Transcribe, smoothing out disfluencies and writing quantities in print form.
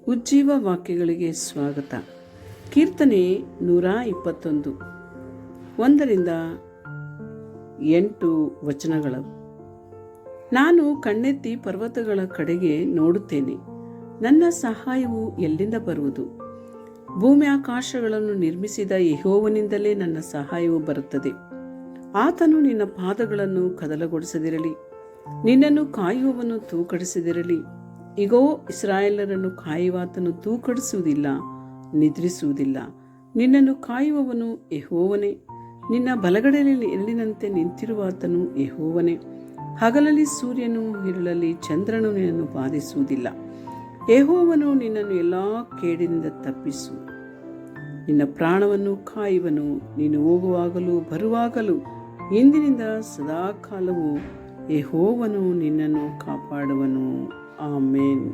ಉಜ್ಜೀವ ವಾಕ್ಯಗಳಿಗೆ ಸ್ವಾಗತ. ಕೀರ್ತನೆ 121 1-8 ವಚನಗಳು. ನಾನು ಕಣ್ಣೆತ್ತಿ ಪರ್ವತಗಳ ಕಡೆಗೆ ನೋಡುತ್ತೇನೆ, ನನ್ನ ಸಹಾಯವು ಎಲ್ಲಿಂದ ಬರುವುದು? ಭೂಮಿ ಆಕಾಶಗಳನ್ನು ನಿರ್ಮಿಸಿದ ಯೆಹೋವನಿಂದಲೇ ನನ್ನ ಸಹಾಯವು ಬರುತ್ತದೆ. ಆತನು ನಿನ್ನ ಪಾದಗಳನ್ನು ಕದಲಗೊಳಿಸದಿರಲಿ, ನಿನ್ನನ್ನು ಕಾಯುವವನು ತೂಕಡಿಸದಿರಲಿ. ಇಗೋ, ಇಸ್ರಾಯೇಲರನ್ನು ಕಾಯುವಾತನು ತೂಕಡಿಸುವುದಿಲ್ಲ, ನಿದ್ರಿಸುವುದಿಲ್ಲ. ನಿನ್ನನ್ನು ಕಾಯುವವನು ಯೆಹೋವನೇ, ನಿನ್ನ ಬಲಗಡೆಯಲ್ಲಿ ಎಲ್ಲಿನಂತೆ ನಿಂತಿರುವಾತನು ಯೆಹೋವನೇ. ಹಗಲಲ್ಲಿ ಸೂರ್ಯನು, ಇರುಳಲ್ಲಿ ಚಂದ್ರನು ನಿನ್ನನ್ನು ಬಾಧಿಸುವುದಿಲ್ಲ. ಯೆಹೋವನು ನಿನ್ನನ್ನು ಎಲ್ಲ ಕೇಡಿನಿಂದ ತಪ್ಪಿಸು. ನಿನ್ನ ಪ್ರಾಣವನ್ನು ಕಾಯುವನು. ನೀನು ಹೋಗುವಾಗಲೂ ಬರುವಾಗಲೂ ಇಂದಿನಿಂದ ಸದಾಕಾಲವೂ ಯೆಹೋವನು ನಿನ್ನನ್ನು ಕಾಪಾಡುವನು. ಆಮೇನ್.